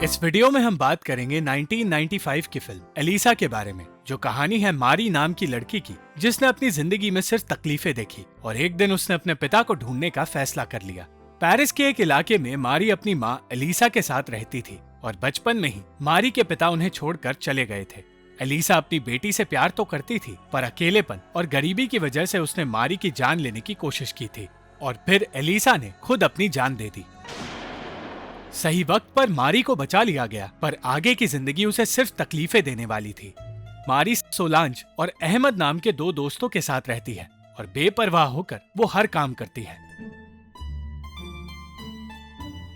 इस वीडियो में हम बात करेंगे 1995 की फिल्म एलिसा के बारे में, जो कहानी है मारी नाम की लड़की की, जिसने अपनी जिंदगी में सिर्फ तकलीफें देखी और एक दिन उसने अपने पिता को ढूंढने का फैसला कर लिया। पेरिस के एक इलाके में मारी अपनी माँ एलिसा के साथ रहती थी और बचपन में ही मारी के पिता उन्हें छोड़कर चले गए थे। एलिसा अपनी बेटी से प्यार तो करती थी, पर अकेलेपन और गरीबी की वजह से उसने मारी की जान लेने की कोशिश की थी और फिर एलिसा ने खुद अपनी जान दे दी। सही वक्त पर मारी को बचा लिया गया, पर आगे की जिंदगी उसे सिर्फ तकलीफें देने वाली थी। मारी सोलांज और अहमद नाम के दो दोस्तों के साथ रहती है और बेपरवाह होकर वो हर काम करती है।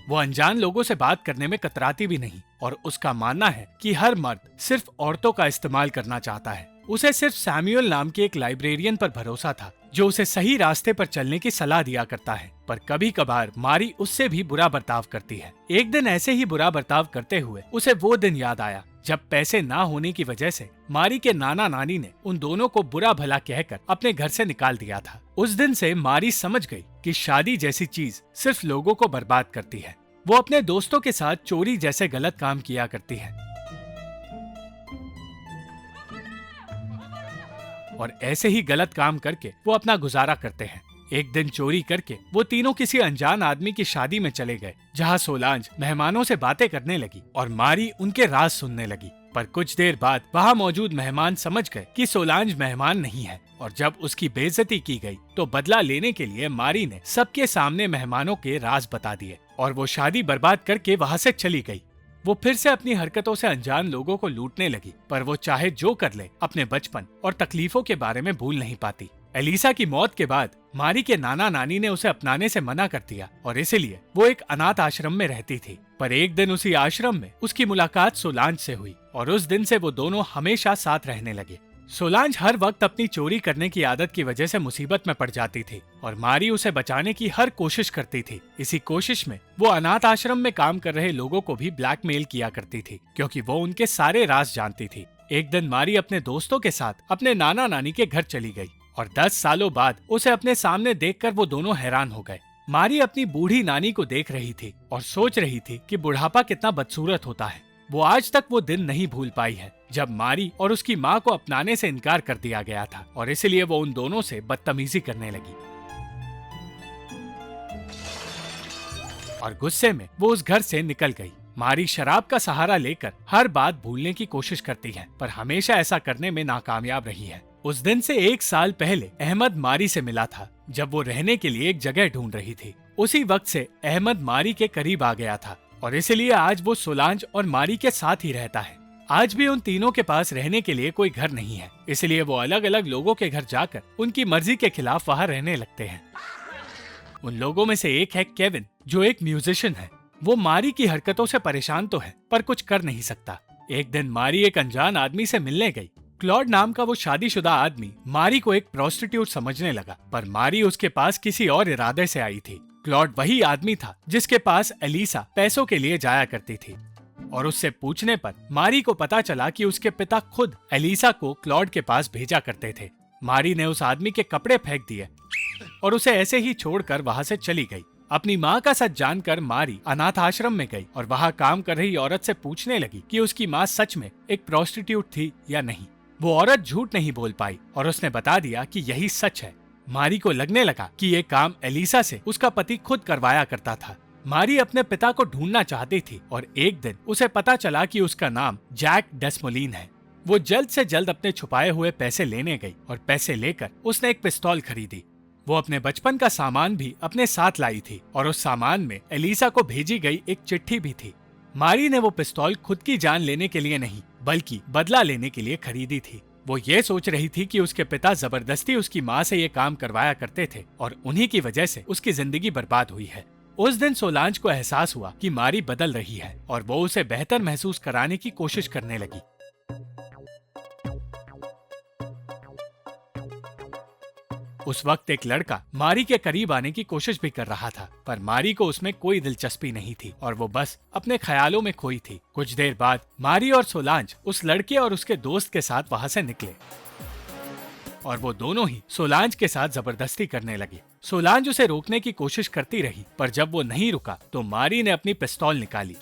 वो अनजान लोगों से बात करने में कतराती भी नहीं और उसका मानना है कि हर मर्द सिर्फ औरतों का इस्तेमाल करना चाहता है। उसे सिर्फ सैमुअल नाम के एक लाइब्रेरियन पर भरोसा था, जो उसे सही रास्ते पर चलने की सलाह दिया करता है, पर कभी कभार मारी उससे भी बुरा बर्ताव करती है। एक दिन ऐसे ही बुरा बर्ताव करते हुए उसे वो दिन याद आया जब पैसे ना होने की वजह से मारी के नाना नानी ने उन दोनों को बुरा भला कहकर अपने घर से निकाल दिया था। उस दिन से मारी समझ गई कि शादी जैसी चीज सिर्फ लोगों को बर्बाद करती है। वो अपने दोस्तों के साथ चोरी जैसे गलत काम किया करती है और ऐसे ही गलत काम करके वो अपना गुजारा करते हैं। एक दिन चोरी करके वो तीनों किसी अनजान आदमी की शादी में चले गए, जहाँ सोलांज मेहमानों से बातें करने लगी और मारी उनके राज सुनने लगी। पर कुछ देर बाद वहाँ मौजूद मेहमान समझ गए कि सोलांज मेहमान नहीं है और जब उसकी बेइज्जती की गई तो बदला लेने के लिए मारी ने सबके सामने मेहमानों के राज बता दिए और वो शादी बर्बाद करके वहाँ से चली गई। वो फिर से अपनी हरकतों से अनजान लोगों को लूटने लगी, पर वो चाहे जो कर ले अपने बचपन और तकलीफों के बारे में भूल नहीं पाती। एलिसा की मौत के बाद मारी के नाना नानी ने उसे अपनाने से मना कर दिया और इसीलिए वो एक अनाथ आश्रम में रहती थी। पर एक दिन उसी आश्रम में उसकी मुलाकात सोलांज से हुई और उस दिन से वो दोनों हमेशा साथ रहने लगे। सोलांज हर वक्त अपनी चोरी करने की आदत की वजह से मुसीबत में पड़ जाती थी और मारी उसे बचाने की हर कोशिश करती थी। इसी कोशिश में वो अनाथ आश्रम में काम कर रहे लोगों को भी ब्लैकमेल किया करती थी, क्योंकि वो उनके सारे राज जानती थी। एक दिन मारी अपने दोस्तों के साथ अपने नाना नानी के घर चली गई और 10 सालों बाद उसे अपने सामने देखकर वो दोनों हैरान हो गए। मारी अपनी बूढ़ी नानी को देख रही थी और सोच रही थी कि बुढ़ापा कितना बदसूरत होता है। वो आज तक वो दिन नहीं भूल पाई है जब मारी और उसकी माँ को अपनाने से इनकार कर दिया गया था और इसलिए वो उन दोनों से बदतमीजी करने लगी और गुस्से में वो उस घर से निकल गई। मारी शराब का सहारा लेकर हर बात भूलने की कोशिश करती है, पर हमेशा ऐसा करने में नाकामयाब रही है। उस दिन से 1 साल पहले अहमद मारी से मिला था, जब वो रहने के लिए एक जगह ढूंढ रही थी। उसी वक्त से अहमद मारी के करीब आ गया था और इसलिए आज वो सोलांज और मारी के साथ ही रहता है। आज भी उन तीनों के पास रहने के लिए कोई घर नहीं है, इसलिए वो अलग अलग लोगों के घर जाकर उनकी मर्जी के खिलाफ वहाँ रहने लगते हैं। उन लोगों में से एक है केविन, जो एक म्यूजिशियन है। वो मारी की हरकतों से परेशान तो है, पर कुछ कर नहीं सकता। एक दिन मारी एक अनजान आदमी से मिलने गई। क्लॉड नाम का वो शादीशुदा आदमी मारी को एक प्रोस्टिट्यूट समझने लगा, पर मारी उसके पास किसी और इरादे से आई थी। क्लॉड वही आदमी था जिसके पास एलिसा पैसों के लिए जाया करती थी और उससे पूछने पर मारी को पता चला कि उसके पिता खुद एलिसा को क्लॉड के पास भेजा करते थे। मारी ने उस आदमी के कपड़े फेंक दिए और उसे ऐसे ही छोड़कर वहाँ से चली गई। अपनी माँ का सच जानकर मारी अनाथ आश्रम में गई और वहाँ काम कर रही औरत से पूछने लगी कि उसकी माँ सच में एक प्रोस्टिट्यूट थी या नहीं। वो औरत झूठ नहीं बोल पाई और उसने बता दिया कि यही सच है। मारी को लगने लगा कि ये काम एलिसा से उसका पति खुद करवाया करता था। मारी अपने पिता को ढूंढना चाहती थी और एक दिन उसे पता चला कि उसका नाम जैक डेस्मोलिन है। वो जल्द से जल्द अपने छुपाए हुए पैसे लेने गई और पैसे लेकर उसने एक पिस्तौल खरीदी। वो अपने बचपन का सामान भी अपने साथ लाई थी और उस सामान में एलिसा को भेजी गई एक चिट्ठी भी थी। मारी ने वो पिस्तौल खुद की जान लेने के लिए नहीं, बल्कि बदला लेने के लिए खरीदी थी। वो ये सोच रही थी कि उसके पिता जबरदस्ती उसकी माँ से ये काम करवाया करते थे और उन्हीं की वजह से उसकी जिंदगी बर्बाद हुई है। उस दिन सोलांज को एहसास हुआ कि मारी बदल रही है और वो उसे बेहतर महसूस कराने की कोशिश करने लगी। उस वक्त एक लड़का मारी के करीब आने की कोशिश भी कर रहा था, पर मारी को उसमें कोई दिलचस्पी नहीं थी और वो बस अपने ख्यालों में खोई थी। कुछ देर बाद मारी और सोलांज उस लड़के और उसके दोस्त के साथ वहाँ से निकले और वो दोनों ही सोलांज के साथ जबरदस्ती करने लगे। सोलांज उसे रोकने की कोशिश करती रही, पर जब वो नहीं रुका तो मारी ने अपनी पिस्तौल निकाली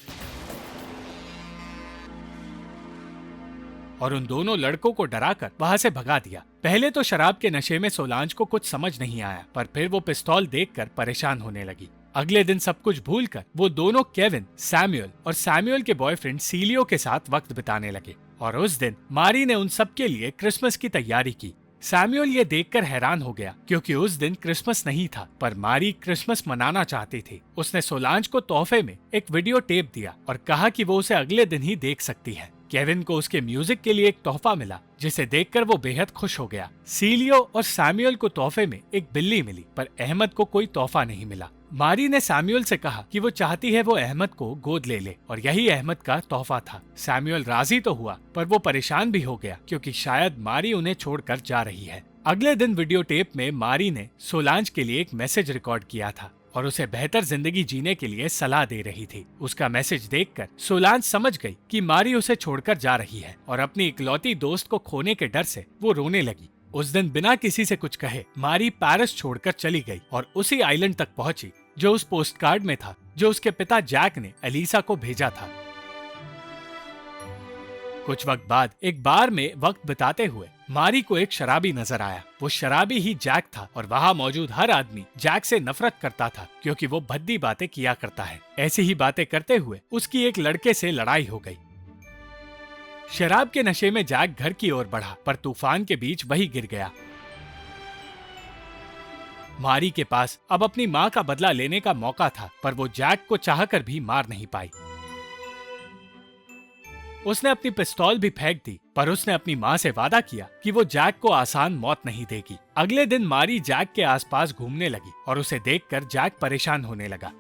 और उन दोनों लड़कों को डराकर वहाँ से भगा दिया। पहले तो शराब के नशे में सोलांज को कुछ समझ नहीं आया, पर फिर वो पिस्तौल देखकर परेशान होने लगी। अगले दिन सब कुछ भूलकर वो दोनों केविन, सैमुअल और सैमुअल के बॉयफ्रेंड सीलियो के साथ वक्त बिताने लगे। और उस दिन मारी ने उन सब के लिए क्रिसमस की तैयारी की। सैमुअल ये देखकर हैरान हो गया क्योंकि उस दिन क्रिसमस नहीं था, पर मारी क्रिसमस मनाना चाहती थी। उसने सोलांज को तोहफे में एक वीडियो टेप दिया और कहा कि वो उसे अगले दिन ही देख सकती है। केविन को उसके म्यूजिक के लिए एक तोहफा मिला, जिसे देखकर वो बेहद खुश हो गया। सीलियो और सैमुअल को तोहफे में एक बिल्ली मिली, पर अहमद को कोई तोहफा नहीं मिला। मारी ने सैमुअल से कहा कि वो चाहती है वो अहमद को गोद ले ले और यही अहमद का तोहफा था। सैमुअल राजी तो हुआ, पर वो परेशान भी हो गया क्योंकि शायद मारी उन्हें छोड़कर जा रही है। अगले दिन वीडियो टेप में मारी ने सोलांज के लिए एक मैसेज रिकॉर्ड किया था और उसे बेहतर जिंदगी जीने के लिए सलाह दे रही थी। उसका मैसेज देखकर सोलांज समझ गई कि मारी उसे छोड़कर जा रही है और अपनी इकलौती दोस्त को खोने के डर से वो रोने लगी। उस दिन बिना किसी से कुछ कहे मारी पेरिस छोड़कर चली गई और उसी आइलैंड तक पहुंची जो उस पोस्ट कार्ड में था जो उसके पिता जैक ने एलिसा को भेजा था। कुछ वक्त बाद एक बार में वक्त बिताते हुए मारी को एक शराबी नजर आया। वो शराबी ही जैक था और वहाँ मौजूद हर आदमी जैक से नफरत करता था क्योंकि वो भद्दी बातें किया करता है। ऐसी ही बातें करते हुए उसकी एक लड़के से लड़ाई हो गई। शराब के नशे में जैक घर की ओर बढ़ा, पर तूफान के बीच वही गिर गया। मारी के पास अब अपनी माँ का बदला लेने का मौका था, पर वो जैक को चाहकर भी मार नहीं पाई। उसने अपनी पिस्तौल भी फेंक दी, पर उसने अपनी माँ से वादा किया कि वो जैक को आसान मौत नहीं देगी। अगले दिन मारी जैक के आसपास घूमने लगी और उसे देखकर जैक परेशान होने लगा।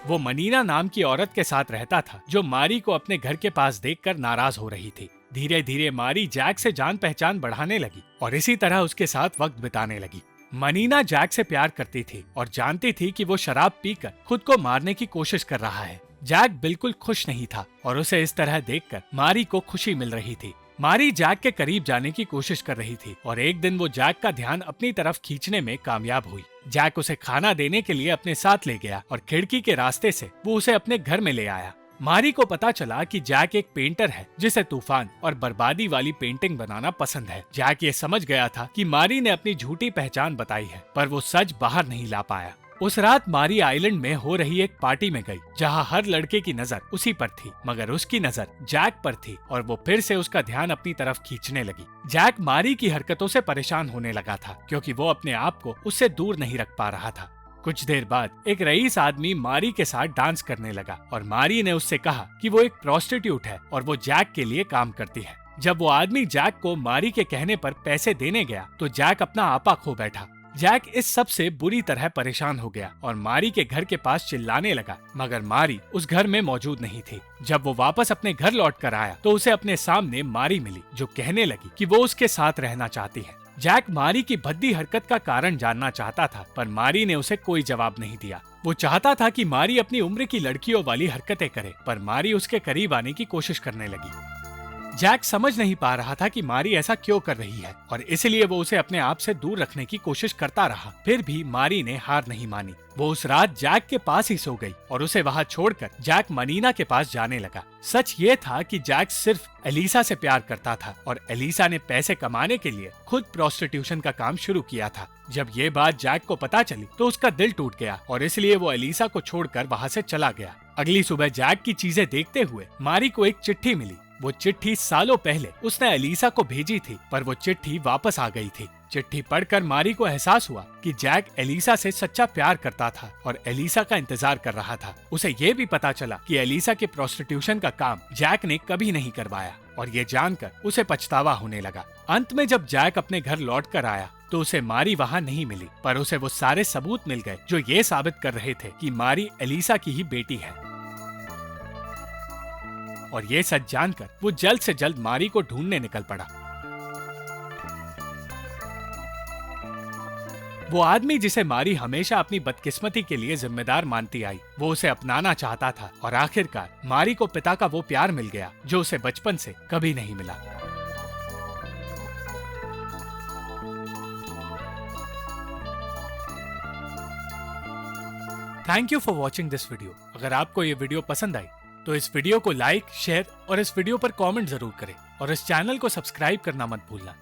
वो मनीना नाम की औरत के साथ रहता था जो मारी को अपने घर के पास देखकर नाराज हो रही थी। धीरे धीरे मारी जैक से जान पहचान बढ़ाने लगी और इसी तरह उसके साथ वक्त बिताने लगी। मनीना जैक से प्यार करती थी और जानती थी कि वो शराब पीकर खुद को मारने की कोशिश कर रहा है। जैक बिल्कुल खुश नहीं था और उसे इस तरह देखकर मारी को खुशी मिल रही थी। मारी जैक के करीब जाने की कोशिश कर रही थी और एक दिन वो जैक का ध्यान अपनी तरफ खींचने में कामयाब हुई। जैक उसे खाना देने के लिए अपने साथ ले गया और खिड़की के रास्ते से वो उसे अपने घर में ले आया। मारी को पता चला कि जैक एक पेंटर है जिसे तूफान और बर्बादी वाली पेंटिंग बनाना पसंद है। जैक ये समझ गया था कि मारी ने अपनी झूठी पहचान बताई है, पर वो सच बाहर नहीं ला पाया। उस रात मारी आइलैंड में हो रही एक पार्टी में गई जहां हर लड़के की नजर उसी पर थी, मगर उसकी नजर जैक पर थी और वो फिर से उसका ध्यान अपनी तरफ खींचने लगी। जैक मारी की हरकतों से परेशान होने लगा था क्योंकि वो अपने आप को उससे दूर नहीं रख पा रहा था। कुछ देर बाद एक रईस आदमी मारी के साथ डांस करने लगा और मारी ने उससे कहा कि वो एक प्रोस्टिट्यूट है और वो जैक के लिए काम करती है। जब वो आदमी जैक को मारी के कहने पर पैसे देने गया तो जैक अपना आपा खो बैठा। जैक इस सब से बुरी तरह परेशान हो गया और मारी के घर के पास चिल्लाने लगा, मगर मारी उस घर में मौजूद नहीं थी। जब वो वापस अपने घर लौट कर आया तो उसे अपने सामने मारी मिली जो कहने लगी कि वो उसके साथ रहना चाहती है। जैक मारी की भद्दी हरकत का कारण जानना चाहता था, पर मारी ने उसे कोई जवाब नहीं दिया। वो चाहता था कि मारी अपनी उम्र की लड़कियों वाली हरकतें करे, पर मारी उसके करीब आने की कोशिश करने लगी। जैक समझ नहीं पा रहा था कि मारी ऐसा क्यों कर रही है और इसलिए वो उसे अपने आप से दूर रखने की कोशिश करता रहा। फिर भी मारी ने हार नहीं मानी। वो उस रात जैक के पास ही सो गई और उसे वहाँ छोड़कर जैक मनीना के पास जाने लगा। सच ये था कि जैक सिर्फ एलिसा से प्यार करता था और एलिसा ने पैसे कमाने के लिए खुद प्रोस्टिट्यूशन का काम शुरू किया था। जब ये बात जैक को पता चली तो उसका दिल टूट गया और इसलिए वो एलिसा को छोड़कर वहाँ से चला गया। अगली सुबह जैक की चीजें देखते हुए मारी को एक चिट्ठी मिली। वो चिट्ठी सालों पहले उसने एलिसा को भेजी थी, पर वो चिट्ठी वापस आ गई थी। चिट्ठी पढ़कर मारी को एहसास हुआ कि जैक एलिसा से सच्चा प्यार करता था और एलिसा का इंतजार कर रहा था। उसे ये भी पता चला कि एलिसा के प्रोस्टिट्यूशन का काम जैक ने कभी नहीं करवाया और ये जानकर उसे पछतावा होने लगा। अंत में जब जैक अपने घर लौट कर आया तो उसे मारी वहाँ नहीं मिली, पर उसे वो सारे सबूत मिल गए जो ये साबित कर रहे थे कि मारी एलिसा की ही बेटी है। और ये सच जानकर वो जल्द से जल्द मारी को ढूंढने निकल पड़ा। वो आदमी जिसे मारी हमेशा अपनी बदकिस्मती के लिए जिम्मेदार मानती आई, वो उसे अपनाना चाहता था और आखिरकार मारी को पिता का वो प्यार मिल गया जो उसे बचपन से कभी नहीं मिला। Thank you for watching this video. अगर आपको ये वीडियो पसंद आई तो इस वीडियो को लाइक, शेयर और इस वीडियो पर कमेंट जरूर करें और इस चैनल को सब्सक्राइब करना मत भूलना।